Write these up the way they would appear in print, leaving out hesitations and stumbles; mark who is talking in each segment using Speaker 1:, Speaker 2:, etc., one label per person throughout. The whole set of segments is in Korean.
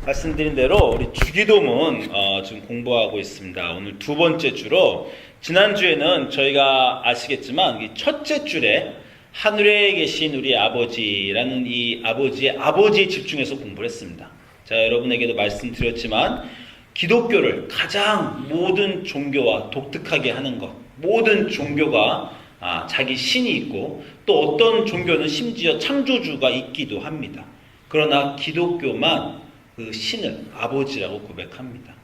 Speaker 1: 말씀드린 대로 우리 주기도문 지금 공부하고 있습니다. 오늘 두 번째 주로, 지난주에는 저희가 아시겠지만 이 첫째 줄에 하늘에 계신 우리 아버지라는 이 아버지에 집중해서 공부를 했습니다. 제가 여러분에게도 말씀드렸지만 기독교를 가장 모든 종교와 독특하게 하는 것, 모든 종교가 자기 신이 있고 또 어떤 종교는 심지어 창조주가 있기도 합니다. 그러나 기독교만 그 신을 아버지라고 고백합니다.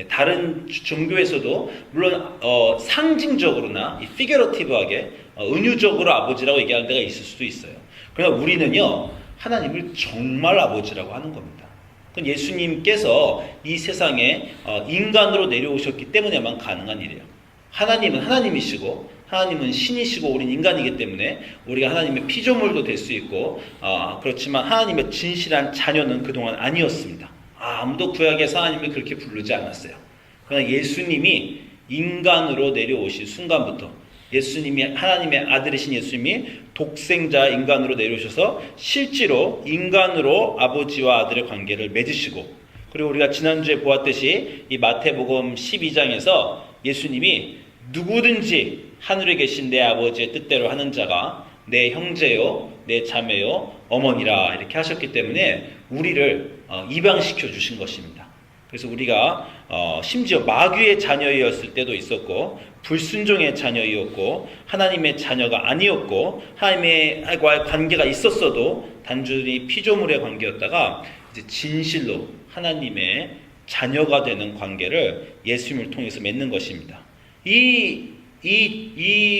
Speaker 1: 다른 종교에서도 물론 상징적으로나 피겨러티브하게 은유적으로 아버지라고 얘기하는 데가 있을 수도 있어요. 그러나 우리는요, 하나님을 정말 아버지라고 하는 겁니다. 그건 예수님께서 이 세상에 인간으로 내려오셨기 때문에만 가능한 일이에요. 하나님은 하나님이시고 하나님은 신이시고 우리는 인간이기 때문에 우리가 하나님의 피조물도 될 수 있고 그렇지만 하나님의 진실한 자녀는 그동안 아니었습니다. 아무도 구약에서 하나님을 그렇게 부르지 않았어요. 그러나 예수님이 인간으로 내려오신 순간부터 예수님이 하나님의 아들이신 예수님이 독생자 인간으로 내려오셔서 실제로 인간으로 아버지와 아들의 관계를 맺으시고, 그리고 우리가 지난주에 보았듯이 이 마태복음 12장에서 예수님이 누구든지 하늘에 계신 내 아버지의 뜻대로 하는 자가 내 형제요, 내 자매요, 어머니라 이렇게 하셨기 때문에 우리를 입양시켜 주신 것입니다. 그래서 우리가 심지어 마귀의 자녀였을 때도 있었고 불순종의 자녀였고 하나님의 자녀가 아니었고 하나님과의 관계가 있었어도 단순히 피조물의 관계였다가 이제 진실로 하나님의 자녀가 되는 관계를 예수님을 통해서 맺는 것입니다. 이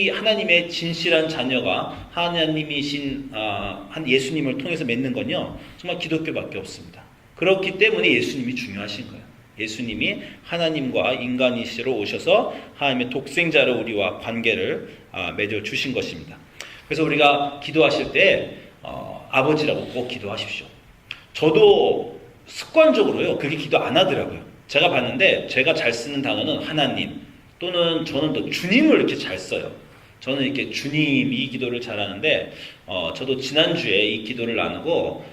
Speaker 1: 하나님의 진실한 자녀가 하나님이신 예수님을 통해서 맺는 건요, 정말 기독교밖에 없습니다. 그렇기 때문에 예수님이 중요하신 거예요. 예수님이 하나님과 인간이시로 오셔서 하나님의 독생자로 우리와 관계를 맺어 주신 것입니다. 그래서 우리가 기도하실 때 아버지라고 꼭 기도하십시오. 저도 습관적으로요, 그렇게 기도 안 하더라고요. 제가 봤는데 제가 잘 쓰는 단어는 하나님, 또는 저는 또 주님을 이렇게 잘 써요. 저는 이렇게 주님 이 기도를 잘 하는데 저도 지난주에 이 기도를 나누고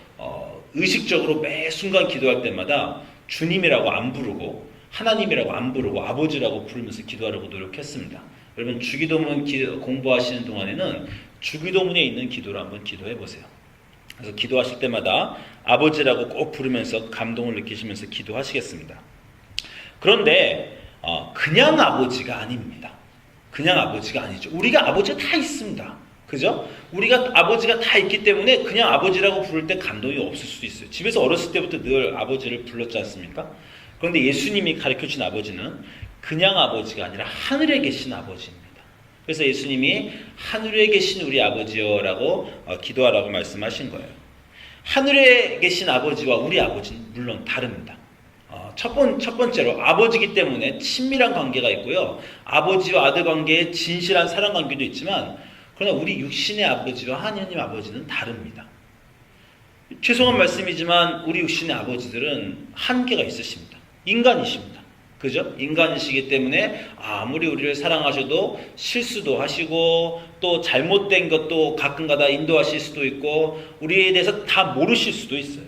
Speaker 1: 의식적으로 매 순간 기도할 때마다 주님이라고 안 부르고 하나님이라고 안 부르고 아버지라고 부르면서 기도하려고 노력했습니다. 여러분 주기도문 공부하시는 동안에는 주기도문에 있는 기도를 한번 기도해 보세요. 그래서 기도하실 때마다 아버지라고 꼭 부르면서 감동을 느끼시면서 기도하시겠습니다. 그런데 그냥 아버지가 아닙니다. 그냥 아버지가 아니죠. 우리가 아버지가 다 있습니다. 그죠? 우리가 아버지가 다 있기 때문에 그냥 아버지라고 부를 때 감동이 없을 수도 있어요. 집에서 어렸을 때부터 늘 아버지를 불렀지 않습니까? 그런데 예수님이 가르쳐주신 아버지는 그냥 아버지가 아니라 하늘에 계신 아버지입니다. 그래서 예수님이 하늘에 계신 우리 아버지여라고 기도하라고 말씀하신 거예요. 하늘에 계신 아버지와 우리 아버지는 물론 다릅니다. 첫 번째로 아버지이기 때문에 친밀한 관계가 있고요. 아버지와 아들 관계에 진실한 사랑 관계도 있지만 그러나 우리 육신의 아버지와 하나님 아버지는 다릅니다. 죄송한 말씀이지만 우리 육신의 아버지들은 한계가 있으십니다. 인간이십니다. 그죠? 인간이시기 때문에 아무리 우리를 사랑하셔도 실수도 하시고 또 잘못된 것도 가끔가다 인도하실 수도 있고 우리에 대해서 다 모르실 수도 있어요.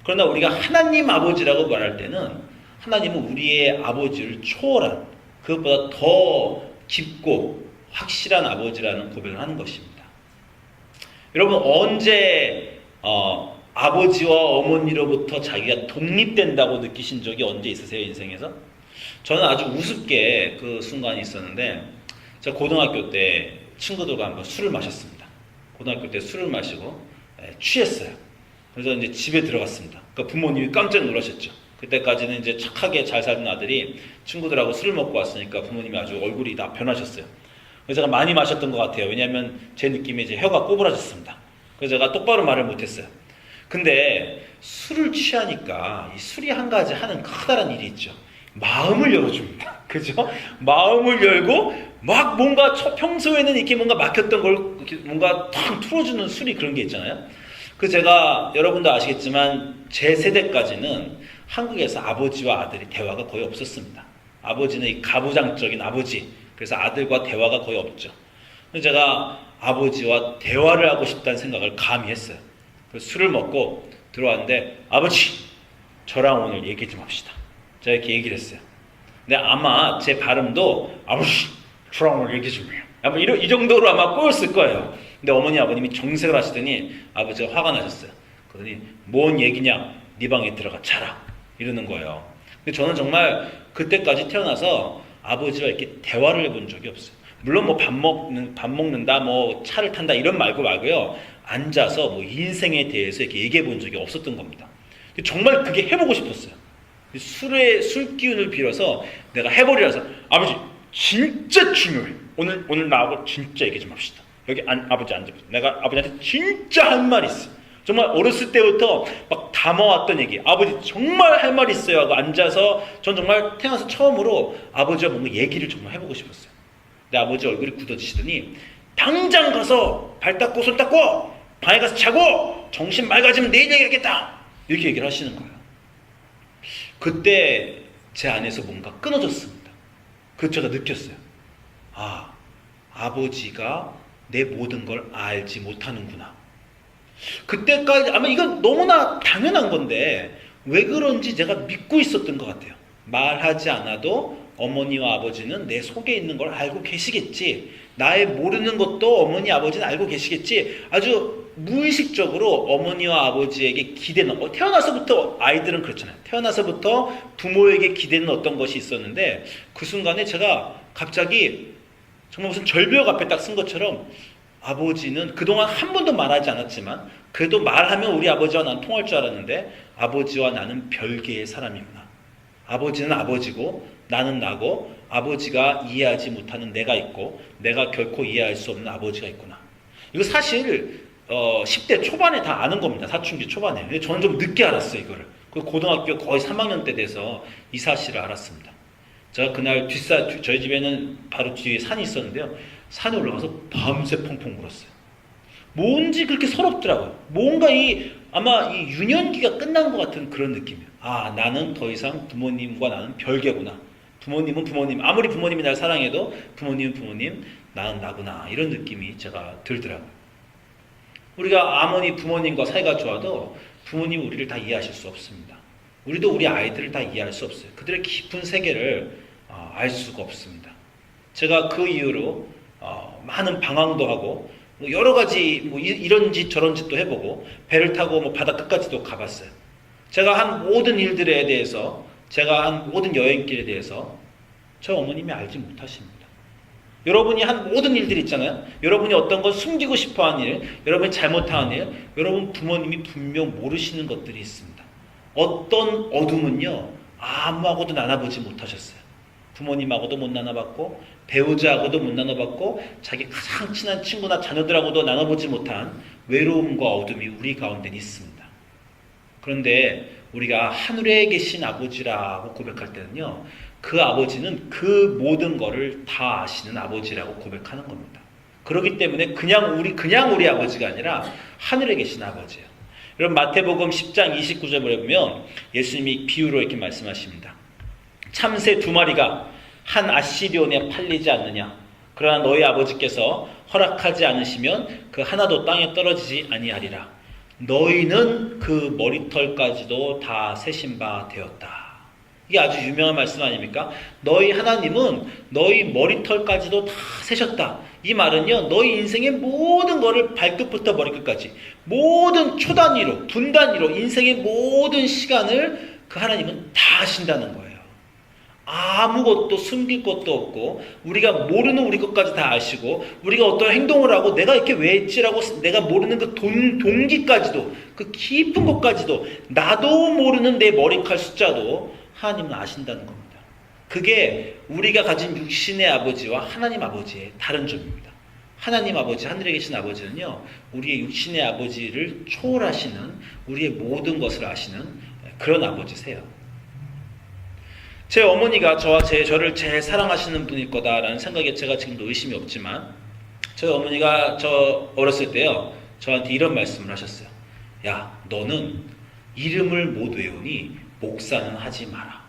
Speaker 1: 그러나 우리가 하나님 아버지라고 말할 때는 하나님은 우리의 아버지를 초월한 그것보다 더 깊고 확실한 아버지라는 고백을 하는 것입니다. 여러분 언제 아버지와 어머니로부터 자기가 독립된다고 느끼신 적이 언제 있으세요, 인생에서? 저는 아주 우습게 그 순간이 있었는데 제가 고등학교 때 친구들과 한번 술을 마셨습니다. 고등학교 때 술을 마시고 취했어요. 그래서 이제 집에 들어갔습니다. 그러니까 부모님이 깜짝 놀라셨죠. 그때까지는 이제 착하게 잘 살던 아들이 친구들하고 술을 먹고 왔으니까 부모님이 아주 얼굴이 다 변하셨어요. 그래서 제가 많이 마셨던 것 같아요. 왜냐하면 제 느낌에 이제 혀가 꼬부라졌습니다. 그래서 제가 똑바로 말을 못했어요. 근데 술을 취하니까 이 술이 한 가지 하는 커다란 일이 있죠. 마음을 열어줍니다. 그죠? 마음을 열고 막 뭔가 평소에는 이렇게 뭔가 막혔던 걸 뭔가 탁 풀어주는 술이 그런 게 있잖아요. 그 제가 여러분도 아시겠지만 제 세대까지는 한국에서 아버지와 아들이 대화가 거의 없었습니다. 아버지는 이 가부장적인 아버지, 그래서 아들과 대화가 거의 없죠. 그래서 제가 아버지와 대화를 하고 싶다는 생각을 감히 했어요. 그래서 술을 먹고 들어왔는데 아버지 저랑 오늘 얘기 좀 합시다. 제가 이렇게 얘기를 했어요. 근데 아마 제 발음도 아버지 저랑 오늘 얘기 좀 해요. 아마 이 정도로 아마 꼬였을 거예요. 근데 어머니 아버님이 정색을 하시더니 아버지가 화가 나셨어요. 그러더니 뭔 얘기냐, 네 방에 들어가 자라 이러는 거예요. 근데 저는 정말 그때까지 태어나서 아버지와 이렇게 대화를 해본 적이 없어요. 물론 뭐 밥 먹는다, 뭐 차를 탄다 이런 말고요. 앉아서 뭐 인생에 대해서 이렇게 얘기해 본 적이 없었던 겁니다. 정말 그게 해보고 싶었어요. 술 기운을 빌어서 내가 해버리라서 아버지 진짜 중요해. 오늘 나하고 진짜 얘기 좀 합시다. 여기 아버지 앉아보세요. 내가 아버지한테 진짜 할 말 있어. 정말 어렸을 때부터 막 담아왔던 얘기. 아버지 정말 할 말 있어요 하고 앉아서 전 정말 태어나서 처음으로 아버지와 뭔가 얘기를 정말 해보고 싶었어요. 근데 아버지 얼굴이 굳어지시더니 당장 가서 발 닦고 손 닦고 방에 가서 자고 정신 맑아지면 내일 얘기하겠다 이렇게 얘기를 하시는 거예요. 그때 제 안에서 뭔가 끊어졌습니다. 그 제가 느꼈어요. 아, 아버지가 내 모든 걸 알지 못하는구나. 그때까지 아마 이건 너무나 당연한 건데 왜 그런지 제가 믿고 있었던 것 같아요. 말하지 않아도 어머니와 아버지는 내 속에 있는 걸 알고 계시겠지. 나의 모르는 것도 어머니 아버지는 알고 계시겠지. 아주 무의식적으로 어머니와 아버지에게 기대는, 태어나서부터 아이들은 그렇잖아요. 태어나서부터 부모에게 기대는 어떤 것이 있었는데 그 순간에 제가 갑자기 정말 무슨 절벽 앞에 딱 쓴 것처럼 아버지는 그동안 한 번도 말하지 않았지만 그래도 말하면 우리 아버지와 나는 통할 줄 알았는데 아버지와 나는 별개의 사람이구나. 아버지는 아버지고 나는 나고 아버지가 이해하지 못하는 내가 있고 내가 결코 이해할 수 없는 아버지가 있구나. 이거 사실 10대 초반에 다 아는 겁니다. 사춘기 초반에. 근데 저는 좀 늦게 알았어요, 이거를. 그 고등학교 거의 3학년 때 돼서 이 사실을 알았습니다. 제가 그날 저희 집에는 바로 뒤에 산이 있었는데요. 산에 올라가서 밤새 펑펑 울었어요. 뭔지 그렇게 서럽더라고요. 뭔가 아마 이 유년기가 끝난 것 같은 그런 느낌이에요. 아, 나는 더 이상 부모님과 나는 별개구나. 부모님은 부모님. 아무리 부모님이 날 사랑해도 부모님은 부모님, 나는 나구나. 이런 느낌이 제가 들더라고요. 우리가 아무리 부모님과 사이가 좋아도 부모님은 우리를 다 이해하실 수 없습니다. 우리도 우리 아이들을 다 이해할 수 없어요. 그들의 깊은 세계를 알 수가 없습니다. 제가 그 이후로 많은 방황도 하고 여러 가지 뭐 이런 짓 저런 짓도 해보고 배를 타고 뭐 바다 끝까지도 가봤어요. 제가 한 모든 일들에 대해서 제가 한 모든 여행길에 대해서 저 어머님이 알지 못하십니다. 여러분이 한 모든 일들이 있잖아요. 여러분이 어떤 걸 숨기고 싶어하는 일, 여러분이 잘못한 일, 여러분 부모님이 분명 모르시는 것들이 있습니다. 어떤 어둠은요, 아무하고도 나눠보지 못하셨어요. 부모님하고도 못 나눠봤고 배우자하고도 못 나눠봤고 자기 가장 친한 친구나 자녀들하고도 나눠보지 못한 외로움과 어둠이 우리 가운데 있습니다. 그런데 우리가 하늘에 계신 아버지라고 고백할 때는요, 그 아버지는 그 모든 것을 다 아시는 아버지라고 고백하는 겁니다. 그렇기 때문에 그냥 우리 아버지가 아니라 하늘에 계신 아버지예요. 여러분 마태복음 10장 29절에 보면 예수님이 비유로 이렇게 말씀하십니다. 참새 2마리가 한 아시리온에 팔리지 않느냐. 그러나 너희 아버지께서 허락하지 않으시면 그 하나도 땅에 떨어지지 아니하리라. 너희는 그 머리털까지도 다 세신 바 되었다. 이게 아주 유명한 말씀 아닙니까? 너희 하나님은 너희 머리털까지도 다 세셨다. 이 말은요, 너희 인생의 모든 것을 발끝부터 머리끝까지 모든 초단위로 분단위로 인생의 모든 시간을 그 하나님은 다 하신다는 거예요. 아무것도 숨길 것도 없고 우리가 모르는 우리 것까지 다 아시고 우리가 어떤 행동을 하고 내가 이렇게 왜 했지라고 내가 모르는 그 동기까지도 그 깊은 것까지도 나도 모르는 내 머리칼 숫자도 하나님은 아신다는 겁니다. 그게 우리가 가진 육신의 아버지와 하나님 아버지의 다른 점입니다. 하나님 아버지, 하늘에 계신 아버지는요, 우리의 육신의 아버지를 초월하시는 우리의 모든 것을 아시는 그런 아버지세요. 제 어머니가 저를 제일 사랑하시는 분일 거다라는 생각에 제가 지금도 의심이 없지만 저희 어머니가 저 어렸을 때요, 저한테 이런 말씀을 하셨어요. 야, 너는 이름을 못 외우니 목사는 하지 마라.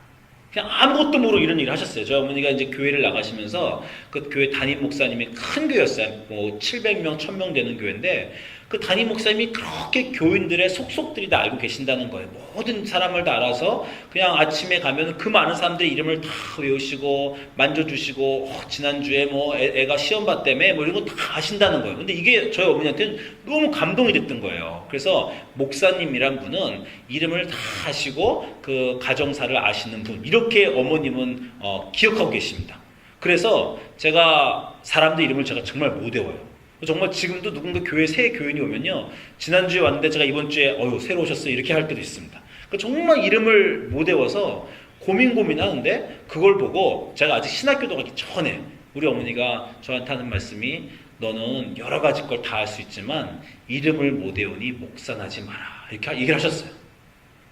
Speaker 1: 그냥 아무것도 모르고 이런 얘기를 하셨어요. 저희 어머니가 이제 교회를 나가시면서 그 교회 담임 목사님이 큰 교회였어요. 뭐 700명, 1000명 되는 교회인데 그 담임 목사님이 그렇게 교인들의 속속들이 다 알고 계신다는 거예요. 모든 사람을 다 알아서 그냥 아침에 가면 그 많은 사람들의 이름을 다 외우시고 만져주시고 지난주에 뭐 애가 시험 봤다며 뭐 이런 거 다 아신다는 거예요. 근데 이게 저희 어머니한테는 너무 감동이 됐던 거예요. 그래서 목사님이란 분은 이름을 다 아시고 그 가정사를 아시는 분, 이렇게 어머님은 기억하고 계십니다. 그래서 제가 사람들 이름을 제가 정말 못 외워요. 정말 지금도 누군가 교회 새 교인이 오면요, 지난주에 왔는데 제가 이번 주에 새로 오셨어요 이렇게 할 때도 있습니다. 그러니까 정말 이름을 못 외워서 고민하는데, 그걸 보고 제가 아직 신학교도 가기 전에 우리 어머니가 저한테 하는 말씀이, 너는 여러 가지 걸 다 할 수 있지만 이름을 못 외우니 목사나지 마라, 이렇게 얘기를 하셨어요.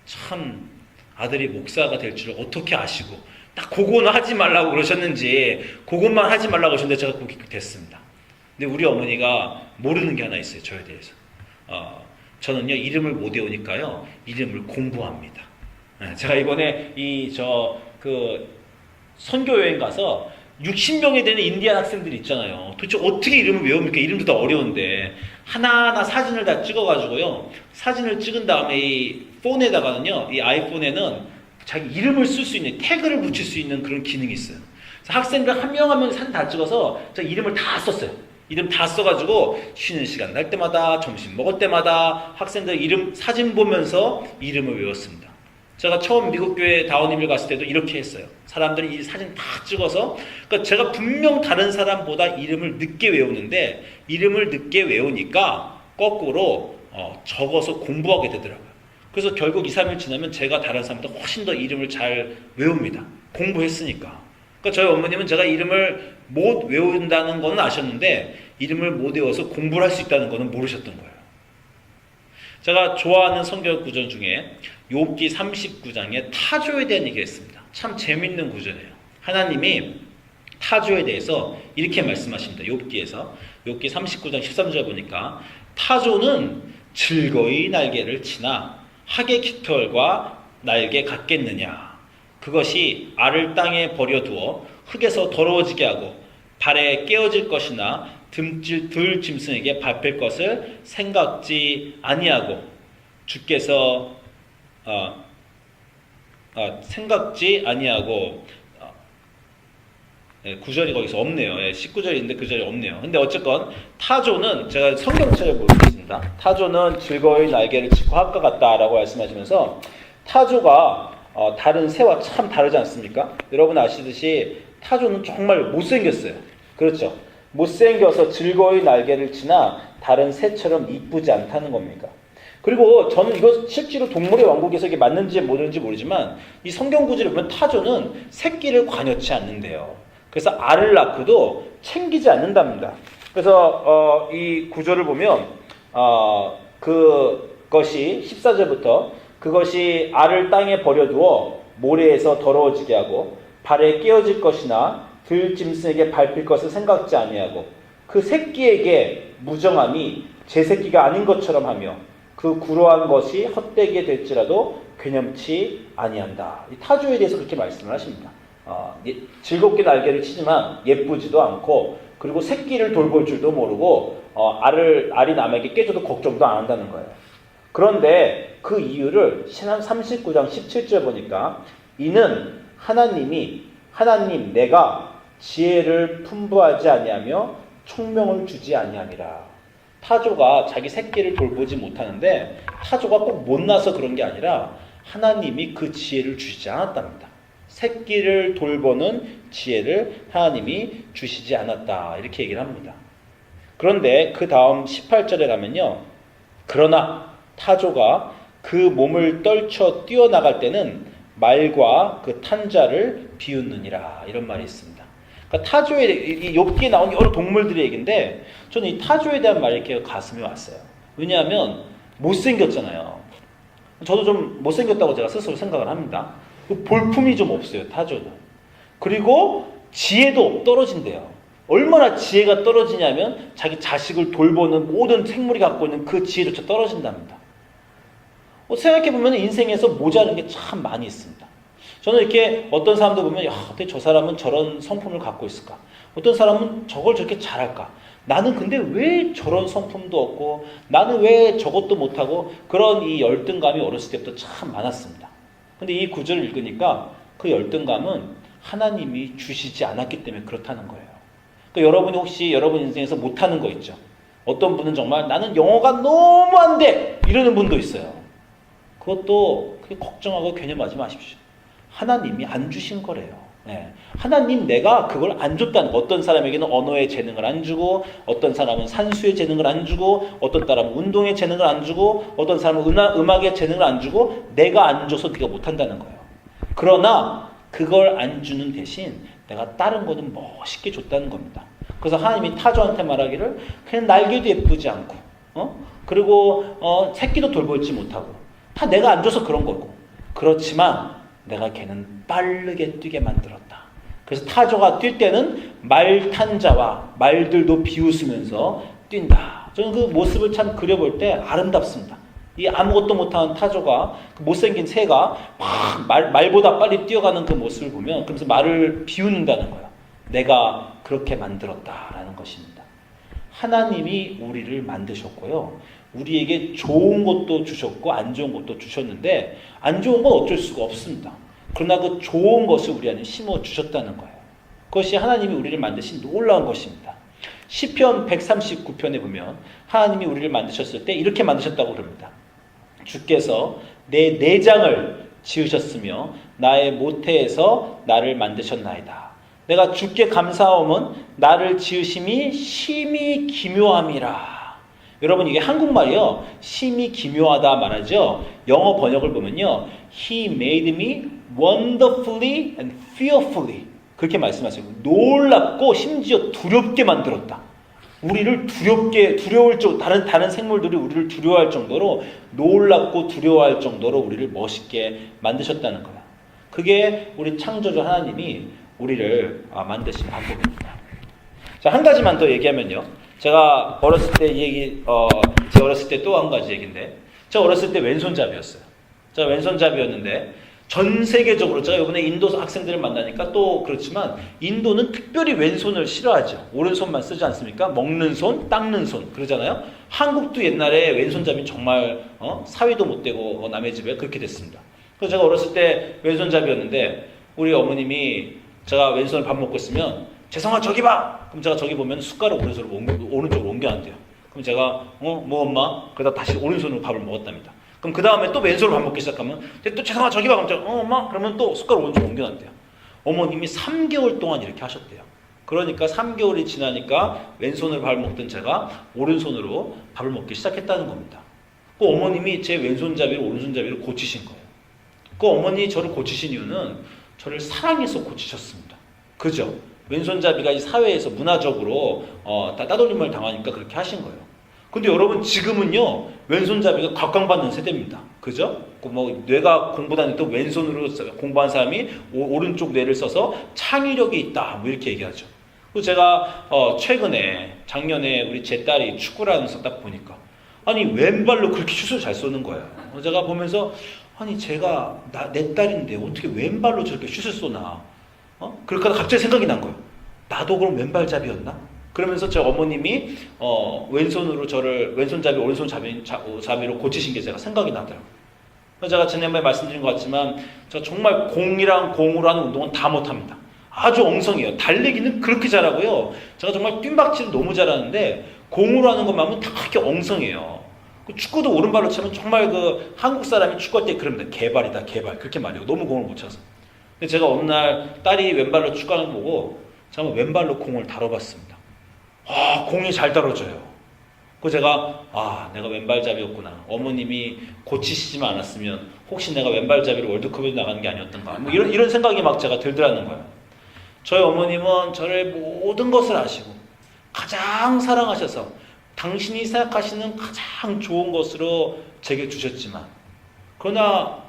Speaker 1: 참 아들이 목사가 될 줄 어떻게 아시고 딱 그거는 하지 말라고 그러셨는지, 그것만 하지 말라고 하셨는데 제가 그렇게 됐습니다. 근데 우리 어머니가 모르는 게 하나 있어요, 저에 대해서. 저는요, 이름을 못 외우니까요, 이름을 공부합니다. 제가 이번에 선교 여행 가서 60명이 되는 인디안 학생들이 있잖아요. 도대체 어떻게 이름을 외웁니까? 이름도 다 어려운데. 하나하나 사진을 다 찍어가지고요, 사진을 찍은 다음에 이 폰에다가는요, 이 아이폰에는 자기 이름을 쓸 수 있는, 태그를 붙일 수 있는 그런 기능이 있어요. 그래서 학생들 한 명 한 명 사진 다 찍어서 제가 이름을 다 썼어요. 이름 다 써가지고 쉬는 시간 날 때마다, 점심 먹을 때마다 학생들 이름 사진 보면서 이름을 외웠습니다. 제가 처음 미국 교회 다운힐을 갔을 때도 이렇게 했어요. 사람들이 이 사진 다 찍어서, 그러니까 제가 분명 다른 사람보다 이름을 늦게 외우는데, 이름을 늦게 외우니까 거꾸로 적어서 공부하게 되더라고요. 그래서 결국 2, 3일 지나면 제가 다른 사람보다 훨씬 더 이름을 잘 외웁니다. 공부했으니까. 그러니까 저희 어머님은 제가 이름을 못 외운다는 거는 아셨는데, 이름을 못 외워서 공부를 할 수 있다는 거는 모르셨던 거예요. 제가 좋아하는 성경 구절 중에 욥기 39장에 타조에 대한 얘기가 있습니다. 참 재밌는 구절이에요. 하나님이 타조에 대해서 이렇게 말씀하십니다. 욥기 39장 13절 보니까, 타조는 즐거이 날개를 치나 학의 깃털과 날개 같겠느냐. 그것이 알을 땅에 버려두어 흙에서 더러워지게 하고 발에 깨어질 것이나 들 짐승에게 밟힐 것을 생각지 아니하고, 주께서 생각지 아니하고, 구절이 거기서 없네요. 19절인데 그 절이 없네요. 근데 어쨌건 타조는, 제가 성경책을 보겠습니다. 타조는 즐거이 날개를 치고 학과 같다라고 말씀하시면서, 타조가 다른 새와 참 다르지 않습니까? 여러분 아시듯이 타조는 정말 못생겼어요. 그렇죠? 못생겨서 즐거이 날개를 치나 다른 새처럼 이쁘지 않다는 겁니까? 그리고 저는 이거 실제로 동물의 왕국에서 이게 맞는지 모르지만, 이 성경 구절에 보면 타조는 새끼를 관여치 않는데요. 그래서 알을 낳고도 챙기지 않는답니다. 그래서 이 구절을 보면 그것이 14절부터, 그것이 알을 땅에 버려두어 모래에서 더러워지게 하고 발에 깨어질 것이나 들짐승에게 밟힐 것을 생각지 아니하고 그 새끼에게 무정함이 제 새끼가 아닌 것처럼 하며 그 구로한 것이 헛되게 될지라도 괴념치 아니한다. 이 타조에 대해서 그렇게 말씀을 하십니다. 즐겁게 날개를 치지만 예쁘지도 않고, 그리고 새끼를 돌볼 줄도 모르고 알이 남에게 깨져도 걱정도 안 한다는 거예요. 그런데 그 이유를 신한 39장 17절 보니까, 이는 하나님 내가 지혜를 풍부하지 아니하며 총명을 주지 아니함이라. 타조가 자기 새끼를 돌보지 못하는데, 타조가 꼭 못나서 그런 게 아니라 하나님이 그 지혜를 주시지 않았답니다. 새끼를 돌보는 지혜를 하나님이 주시지 않았다, 이렇게 얘기를 합니다. 그런데 그 다음 18절에 가면요, 그러나 타조가 그 몸을 떨쳐 뛰어나갈 때는 말과 그 탄자를 비웃느니라, 이런 말이 있습니다. 그러니까 타조에, 이 욥기에 나온 여러 동물들의 얘기인데, 저는 이 타조에 대한 말이 이렇게 가슴에 왔어요. 왜냐하면 못생겼잖아요. 저도 좀 못생겼다고 제가 스스로 생각을 합니다. 볼품이 좀 없어요, 타조는. 그리고 지혜도 떨어진대요. 얼마나 지혜가 떨어지냐면, 자기 자식을 돌보는 모든 생물이 갖고 있는 그 지혜조차 떨어진답니다. 생각해보면 인생에서 모자란 게 참 많이 있습니다. 저는 이렇게 어떤 사람도 보면, 어떻게 저 사람은 저런 성품을 갖고 있을까? 어떤 사람은 저걸 저렇게 잘할까? 나는 근데 왜 저런 성품도 없고 나는 왜 저것도 못하고 그런 이 열등감이 어렸을 때부터 참 많았습니다. 근데 이 구절을 읽으니까 그 열등감은 하나님이 주시지 않았기 때문에 그렇다는 거예요. 그러니까 여러분이 혹시 여러분 인생에서 못하는 거 있죠. 어떤 분은 정말 나는 영어가 너무 안 돼! 이러는 분도 있어요. 그것도 그렇게 걱정하고 개념하지 마십시오. 하나님이 안 주신 거래요. 네. 하나님 내가 그걸 안 줬다는 거. 어떤 사람에게는 언어의 재능을 안 주고 어떤 사람은 산수의 재능을 안 주고 어떤 사람은 운동의 재능을 안 주고 어떤 사람은 음악의 재능을 안 주고 내가 안 줘서 네가 못한다는 거예요. 그러나 그걸 안 주는 대신 내가 다른 거는 멋있게 줬다는 겁니다. 그래서 하나님이 타조한테 말하기를 그냥 날개도 예쁘지 않고 그리고 새끼도 돌보지 못하고 다 내가 안 줘서 그런 거고 그렇지만 내가 걔는 빠르게 뛰게 만들었다. 그래서 타조가 뛸 때는 말 탄 자와 말들도 비웃으면서 뛴다. 저는 그 모습을 참 그려볼 때 아름답습니다. 이 아무것도 못하는 타조가 그 못생긴 새가 막 말보다 빨리 뛰어가는 그 모습을 보면 그러면서 말을 비웃는다는 거예요. 내가 그렇게 만들었다라는 것입니다. 하나님이 우리를 만드셨고요. 우리에게 좋은 것도 주셨고 안 좋은 것도 주셨는데 안 좋은 건 어쩔 수가 없습니다. 그러나 그 좋은 것을 우리 안에 심어 주셨다는 거예요. 그것이 하나님이 우리를 만드신 놀라운 것입니다. 시편 139편에 보면 하나님이 우리를 만드셨을 때 이렇게 만드셨다고 그럽니다. 주께서 내 내장을 지으셨으며 나의 모태에서 나를 만드셨나이다. 내가 주께 감사함은 나를 지으심이 심히 기묘함이라. 여러분 이게 한국말이요. 심히 기묘하다 말하죠. 영어 번역을 보면요. He made me wonderfully and fearfully. 그렇게 말씀하세요. 놀랍고 심지어 두렵게 만들었다. 우리를 두려울 정도, 다른 생물들이 우리를 두려워할 정도로 놀랍고 두려워할 정도로 우리를 멋있게 만드셨다는 거야. 그게 우리 창조주 하나님이 우리를 만드신 방법입니다. 자, 한 가지만 더 얘기하면요. 제가 어렸을 때 제가 어렸을 때 또 한 가지 얘기인데, 제가 어렸을 때 왼손잡이였어요. 제가 왼손잡이였는데, 전 세계적으로 제가 이번에 인도 학생들을 만나니까 또 그렇지만, 인도는 특별히 왼손을 싫어하죠. 오른손만 쓰지 않습니까? 먹는 손, 닦는 손, 그러잖아요. 한국도 옛날에 왼손잡이는 정말, 사위도 못 되고 남의 집에 그렇게 됐습니다. 그래서 제가 어렸을 때 왼손잡이였는데, 우리 어머님이 제가 왼손을 밥 먹고 있으면, 재성아 저기 봐! 그럼 제가 저기 보면 숟가락 오른쪽으로 옮겨놨대요. 그럼 제가 뭐 엄마? 그러다 다시 오른손으로 밥을 먹었답니다. 그럼 그 다음에 또 왼손으로 밥 먹기 시작하면 또 재성아 저기 봐! 그럼 제가 엄마? 그러면 또 숟가락 오른쪽으로 옮겨놨대요. 어머님이 3개월 동안 이렇게 하셨대요. 그러니까 3개월이 지나니까 왼손으로 밥을 먹던 제가 오른손으로 밥을 먹기 시작했다는 겁니다. 그 어머님이 제 왼손잡이를 오른손잡이를 고치신 거예요. 그 어머니 저를 고치신 이유는 저를 사랑해서 고치셨습니다. 그죠? 왼손잡이가 이 사회에서 문화적으로 다 따돌림을 당하니까 그렇게 하신 거예요. 근데 여러분 지금은요 왼손잡이가 각광받는 세대입니다. 그죠? 뭐 뇌가 공부도 안 해도 왼손으로 공부한 사람이 오른쪽 뇌를 써서 창의력이 있다 뭐 이렇게 얘기하죠. 그리고 제가 최근에 작년에 우리 제 딸이 축구를 하면서 딱 보니까 아니 왼발로 그렇게 슛을 잘 쏘는 거예요. 제가 보면서 아니 제가 내 딸인데 어떻게 왼발로 저렇게 슛을 쏘나? 그러니까 갑자기 생각이 난 거예요. 나도 그럼 왼발잡이였나? 그러면서 제 어머님이 왼손으로 저를 왼손잡이 오른손잡이로 고치신 게 제가 생각이 나더라고요. 제가 지난번에 말씀드린 것 같지만 제가 정말 공이랑 공으로 하는 운동은 다 못합니다. 아주 엉성해요. 달리기는 그렇게 잘하고요. 제가 정말 뜀박질을 너무 잘하는데 공으로 하는 것만 하면 다 그렇게 엉성해요. 축구도 오른발로 치면 정말 그 한국 사람이 축구할 때 그럽니다. 개발이다 개발 그렇게 말해요. 너무 공을 못 쳐서. 근데 제가 어느 날 딸이 왼발로 축구하는 거 보고 제가 왼발로 공을 다뤄봤습니다. 공이 잘 다뤄져요. 그래서 제가 내가 왼발잡이였구나. 어머님이 고치시지만 않았으면 혹시 내가 왼발잡이로 월드컵에 나가는 게 아니었던가. 뭐 이런 생각이 막 제가 들더라는 거예요. 저희 어머님은 저를 모든 것을 아시고 가장 사랑하셔서 당신이 생각하시는 가장 좋은 것으로 제게 주셨지만 그러나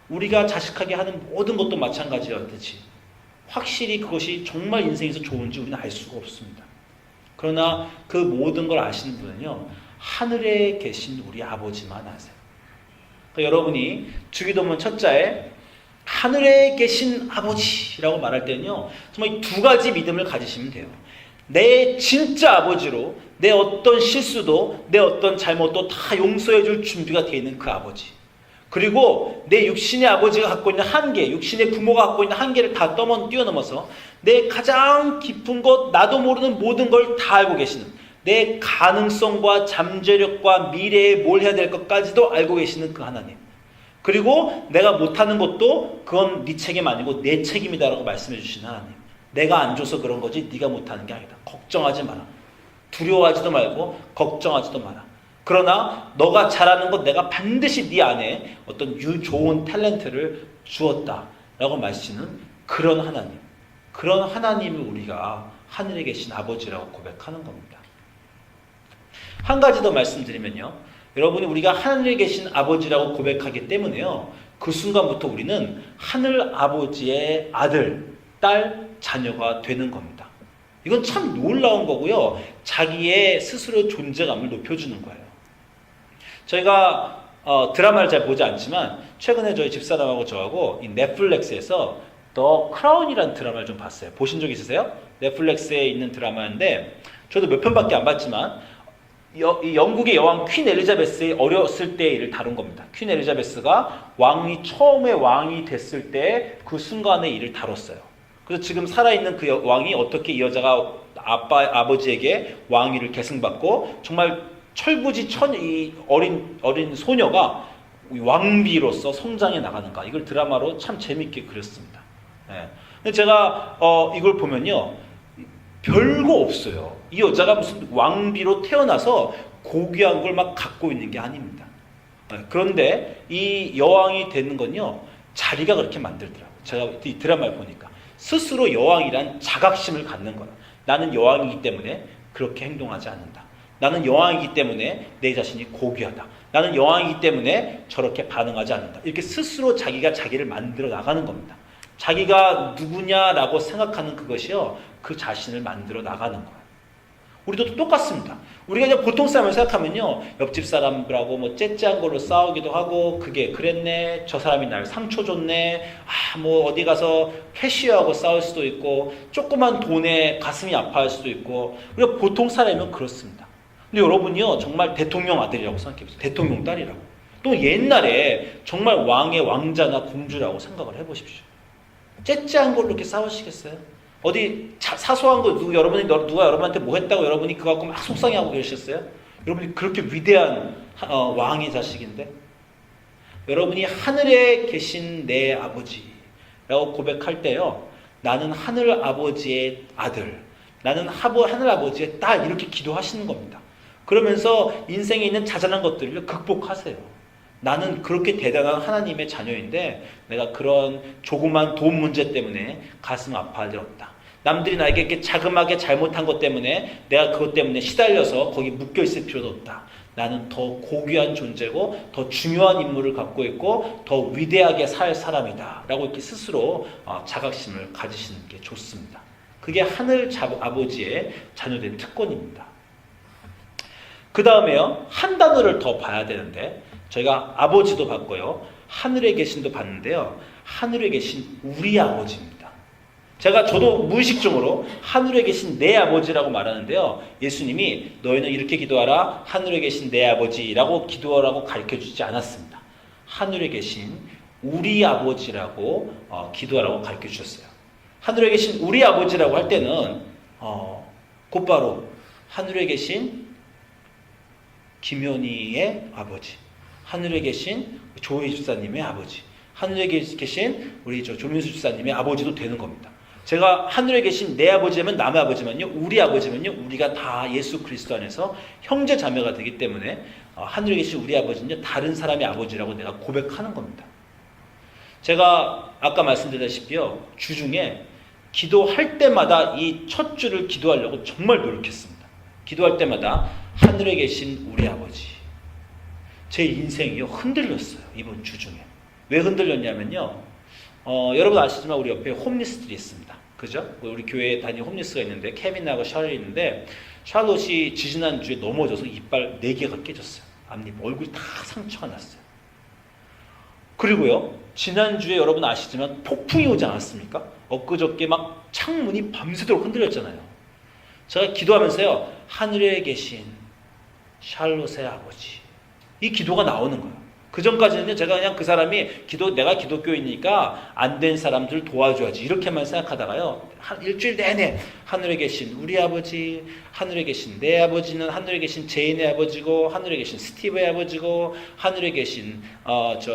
Speaker 1: 우리가 자식에게 하는 모든 것도 마찬가지였듯이 확실히 그것이 정말 인생에서 좋은지 우리는 알 수가 없습니다. 그러나 그 모든 걸 아시는 분은요 하늘에 계신 우리 아버지만 아세요. 그러니까 여러분이 주기도문 첫자에 하늘에 계신 아버지라고 말할 때는요 정말 두 가지 믿음을 가지시면 돼요. 내 진짜 아버지로 내 어떤 실수도 내 어떤 잘못도 다 용서해 줄 준비가 되어 있는 그 아버지. 그리고 내 육신의 아버지가 갖고 있는 한계, 육신의 부모가 갖고 있는 한계를 다 뛰어넘어서 내 가장 깊은 것, 나도 모르는 모든 걸 다 알고 계시는, 내 가능성과 잠재력과 미래에 뭘 해야 될 것까지도 알고 계시는 그 하나님. 그리고 내가 못하는 것도 그건 네 책임 아니고 내 책임이다라고 말씀해 주시는 하나님. 내가 안 줘서 그런 거지 네가 못하는 게 아니다. 걱정하지 마라. 두려워하지도 말고 걱정하지도 마라. 그러나 너가 잘하는 것 내가 반드시 네 안에 어떤 좋은 탤런트를 주었다라고 말씀하시는 그런 하나님. 그런 하나님을 우리가 하늘에 계신 아버지라고 고백하는 겁니다. 한 가지 더 말씀드리면요. 여러분이 우리가 하늘에 계신 아버지라고 고백하기 때문에요. 그 순간부터 우리는 하늘 아버지의 아들, 딸, 자녀가 되는 겁니다. 이건 참 놀라운 거고요. 자기의 스스로 존재감을 높여주는 거예요. 저희가 드라마를 잘 보지 않지만 최근에 저희 집사람하고 저하고 이 넷플릭스에서 더 크라운이라는 드라마를 좀 봤어요. 보신 적 있으세요? 넷플릭스에 있는 드라마인데 저도 몇 편밖에 안 봤지만 이 영국의 여왕 퀸 엘리자베스의 어렸을 때의 일을 다룬 겁니다. 퀸 엘리자베스가 처음에 왕이 됐을 때 그 순간의 일을 다뤘어요. 그래서 지금 살아있는 그 왕이 어떻게 이 여자가 아버지에게 왕위를 계승받고 정말 철부지 이 어린 소녀가 왕비로서 성장해 나가는가, 이걸 드라마로 참 재밌게 그렸습니다. 네. 근데 제가 이걸 보면요, 별거 없어요. 이 여자가 무슨 왕비로 태어나서 고귀한 걸 막 갖고 있는 게 아닙니다. 그런데 이 여왕이 되는 건요, 자리가 그렇게 만들더라고요. 제가 이 드라마를 보니까 스스로 여왕이란 자각심을 갖는 거야. 나는 여왕이기 때문에 그렇게 행동하지 않는다. 나는 여왕이기 때문에 내 자신이 고귀하다. 나는 여왕이기 때문에 저렇게 반응하지 않는다. 이렇게 스스로 자기가 자기를 만들어 나가는 겁니다. 자기가 누구냐라고 생각하는 그것이요, 그 자신을 만들어 나가는 거예요. 우리도 똑같습니다. 우리가 그냥 보통 사람을 생각하면요, 옆집 사람들하고 뭐 째째한 걸로 싸우기도 하고, 그게 그랬네, 저 사람이 날 상처 줬네, 뭐 어디 가서 캐시어하고 싸울 수도 있고, 조그만 돈에 가슴이 아파할 수도 있고, 우리가 보통 사람이면 그렇습니다. 근데 여러분이요, 정말 대통령 아들이라고 생각해보세요. 대통령 딸이라고. 또 옛날에 정말 왕의 왕자나 공주라고 생각을 해보십시오. 째째한 걸로 이렇게 싸우시겠어요? 어디 사소한 거 누가 여러분한테 뭐 했다고 여러분이 그거 갖고 막 속상해하고 계셨어요? 여러분이 그렇게 위대한 왕의 자식인데, 여러분이 하늘에 계신 내 아버지라고 고백할 때요, 나는 하늘 아버지의 아들, 나는 하늘 아버지의 딸, 이렇게 기도하시는 겁니다. 그러면서 인생에 있는 자잘한 것들을 극복하세요. 나는 그렇게 대단한 하나님의 자녀인데 내가 그런 조그만 돈 문제 때문에 가슴 아파할 일 없다. 남들이 나에게 이렇게 자그마하게 잘못한 것 때문에 내가 그것 때문에 시달려서 거기 묶여있을 필요도 없다. 나는 더 고귀한 존재고 더 중요한 인물을 갖고 있고 더 위대하게 살 사람이다 라고 이렇게 스스로 자각심을 가지시는 게 좋습니다. 그게 하늘 아버지의 자녀된 특권입니다. 그 다음에요, 한 단어를 더 봐야 되는데, 저희가 아버지도 봤고요, 하늘에 계신도 봤는데요, 하늘에 계신 우리 아버지입니다. 저도 무의식적으로 하늘에 계신 내 아버지라고 말하는데요, 예수님이 너희는 이렇게 기도하라, 하늘에 계신 내 아버지라고 기도하라고 가르쳐주지 않았습니다. 하늘에 계신 우리 아버지라고 기도하라고 가르쳐주셨어요. 하늘에 계신 우리 아버지라고 할 때는 곧바로 하늘에 계신 김현희의 아버지, 하늘에 계신 조희 집사님의 아버지, 하늘에 계신 우리 조민수 집사님의 아버지도 되는 겁니다. 제가 하늘에 계신 내 아버지면 남의 아버지면요, 우리 아버지면요, 우리가 다 예수 그리스도 안에서 형제 자매가 되기 때문에 하늘에 계신 우리 아버지는요, 다른 사람의 아버지라고 내가 고백하는 겁니다. 제가 아까 말씀드렸다시피요, 주중에 기도할 때마다 이 첫 줄을 기도하려고 정말 노력했습니다. 기도할 때마다 하늘에 계신 우리 아버지. 제 인생이요, 흔들렸어요, 이번 주중에. 왜 흔들렸냐면요, 여러분 아시지만 우리 옆에 홈리스들이 있습니다. 그죠? 우리 교회에 다니는 홈리스가 있는데, 케빈하고 샬롯이 있는데, 샬롯이 지지난주에 넘어져서 이빨 4개가 깨졌어요. 앞니 얼굴이 다 상처가 났어요. 그리고요, 지난주에 여러분 아시지만 폭풍이 오지 않았습니까? 엊그저께 막 창문이 밤새도록 흔들렸잖아요. 제가 기도하면서요, 하늘에 계신 샬롯의 아버지. 이 기도가 나오는 거예요. 그 전까지는요, 제가 그냥 그 사람이 내가 기독교이니까 안 된 사람들 도와줘야지 이렇게만 생각하다가요, 일주일 내내 하늘에 계신 우리 아버지, 하늘에 계신 내 아버지는 하늘에 계신 제인의 아버지고, 하늘에 계신 스티브의 아버지고, 하늘에 계신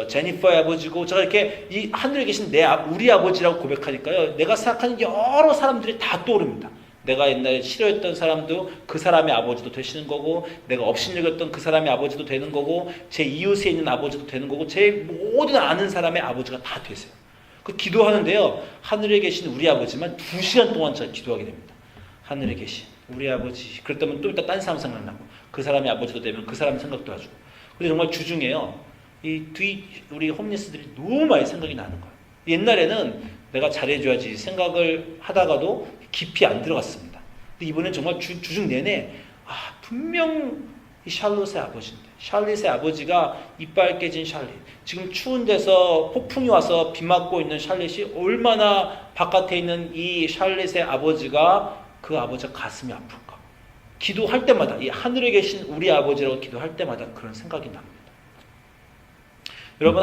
Speaker 1: 제니퍼의 아버지고, 제가 이렇게 이 하늘에 계신 우리 아버지라고 고백하니까요, 내가 생각하는 여러 사람들이 다 떠오릅니다. 내가 옛날에 싫어했던 사람도 그 사람의 아버지도 되시는 거고, 내가 업신여겼던 그 사람의 아버지도 되는 거고, 제 이웃에 있는 아버지도 되는 거고, 제 모든 아는 사람의 아버지가 다 되세요. 그 기도하는데요, 하늘에 계신 우리 아버지만 2시간 동안 제가 기도하게 됩니다. 하늘에 계신 우리 아버지. 그랬다면 또 이따 딴 사람 생각나고, 그 사람의 아버지도 되면 그 사람 생각도 하죠. 근데 정말 주중에요, 우리 홈리스들이 너무 많이 생각이 나는 거예요. 옛날에는 내가 잘해줘야지 생각을 하다가도 깊이 안 들어갔습니다. 근데 이번엔 정말 주중 내내 분명 이 샬롯의 아버지인데, 샬롯의 아버지가 이빨 깨진 샬롯, 지금 추운 데서 폭풍이 와서 비 맞고 있는 샬롯이 얼마나 바깥에 있는 이 샬롯의 아버지가, 그 아버지가 가슴이 아플까. 기도할 때마다 이 하늘에 계신 우리 아버지라고 기도할 때마다 그런 생각이 납니다. 여러분,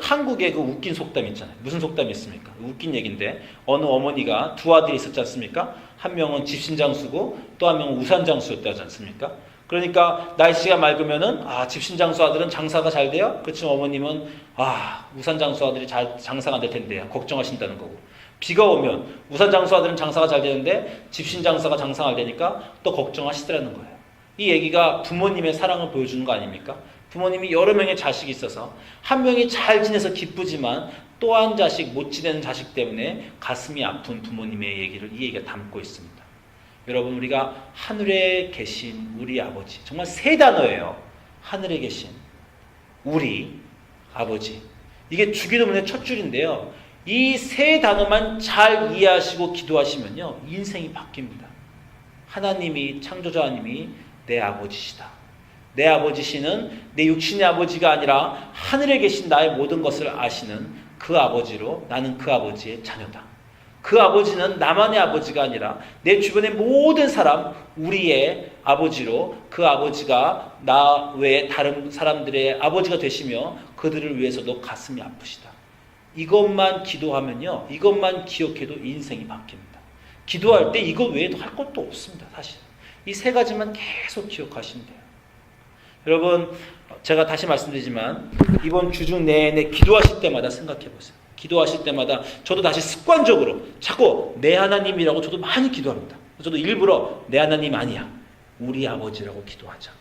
Speaker 1: 한국에 그 웃긴 속담 있잖아요. 무슨 속담이 있습니까? 웃긴 얘기인데, 어느 어머니가 두 아들이 있었지 않습니까? 한 명은 집신장수고 또 한 명은 우산장수였다지 않습니까? 그러니까 날씨가 맑으면은 집신장수 아들은 장사가 잘 돼요. 그렇지만 어머님은 우산장수 아들이 장사가 안 될 텐데요, 걱정하신다는 거고, 비가 오면 우산장수 아들은 장사가 잘 되는데 집신장사가 장사가 안 되니까 또 걱정하시더라는 거예요. 이 얘기가 부모님의 사랑을 보여주는 거 아닙니까? 부모님이 여러 명의 자식이 있어서 한 명이 잘 지내서 기쁘지만 또 한 자식, 못 지내는 자식 때문에 가슴이 아픈 부모님의 얘기를 이 얘기가 담고 있습니다. 여러분, 우리가 하늘에 계신 우리 아버지, 정말 세 단어예요. 하늘에 계신 우리 아버지. 이게 주기도문의 첫 줄인데요, 이 세 단어만 잘 이해하시고 기도하시면요, 인생이 바뀝니다. 하나님이, 창조자 하나님이 내 아버지시다. 내 아버지시는 내 육신의 아버지가 아니라 하늘에 계신 나의 모든 것을 아시는 그 아버지로 나는 그 아버지의 자녀다. 그 아버지는 나만의 아버지가 아니라 내 주변의 모든 사람, 우리의 아버지로, 그 아버지가 나 외에 다른 사람들의 아버지가 되시며 그들을 위해서도 가슴이 아프시다. 이것만 기도하면요, 이것만 기억해도 인생이 바뀝니다. 기도할 때 이거 외에도 할 것도 없습니다. 사실 이 세 가지만 계속 기억하시면 돼요. 여러분, 제가 다시 말씀드리지만 이번 주중 내내 기도하실 때마다 생각해 보세요. 기도하실 때마다 저도 다시 습관적으로 자꾸 내 하나님이라고 저도 많이 기도합니다. 저도 일부러 내 하나님 아니야, 우리 아버지라고 기도하자.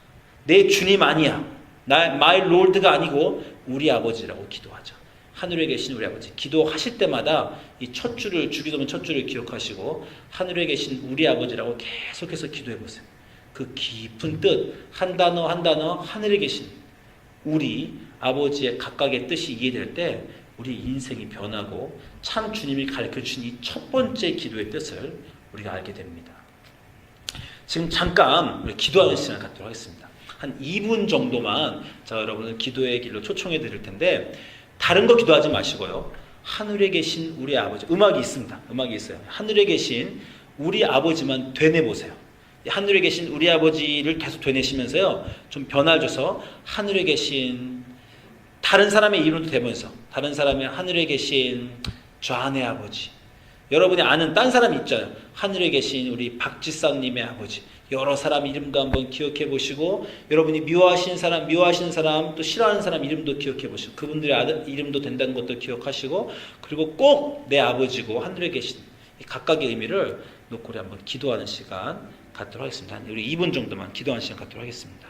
Speaker 1: 내 주님 아니야, 마이 롤드가 아니고 우리 아버지라고 기도하자. 하늘에 계신 우리 아버지. 기도하실 때마다 이 첫 줄을, 주기도문 첫 줄을 기억하시고 하늘에 계신 우리 아버지라고 계속해서 기도해 보세요. 그 깊은 뜻, 한 단어 한 단어 하늘에 계신 우리 아버지의 각각의 뜻이 이해될 때 우리 인생이 변하고 참 주님이 가르쳐주신 이 첫 번째 기도의 뜻을 우리가 알게 됩니다. 지금 잠깐 우리 기도하는 시간을 갖도록 하겠습니다. 한 2분 정도만 제가 여러분을 기도의 길로 초청해 드릴 텐데, 다른 거 기도하지 마시고요, 하늘에 계신 우리 아버지, 음악이 있습니다. 음악이 있어요. 하늘에 계신 우리 아버지만 되뇌보세요. 하늘에 계신 우리 아버지를 계속 되뇌시면서요, 좀 변화를 줘서 하늘에 계신 다른 사람의 이름도 대면서, 다른 사람의 하늘에 계신 좌안의 아버지, 여러분이 아는 딴 사람이 있잖아요. 하늘에 계신 우리 박지사님의 아버지, 여러 사람 이름도 한번 기억해 보시고, 여러분이 미워하시는 사람, 또 싫어하는 사람 이름도 기억해 보시고, 그분들의 아들 이름도 된다는 것도 기억하시고, 그리고 꼭 내 아버지고 하늘에 계신 각각의 의미를 놓고 우리 한번 기도하는 시간 갖도록 하겠습니다. 우리 2분 정도만 기도하는 시간 갖도록 하겠습니다.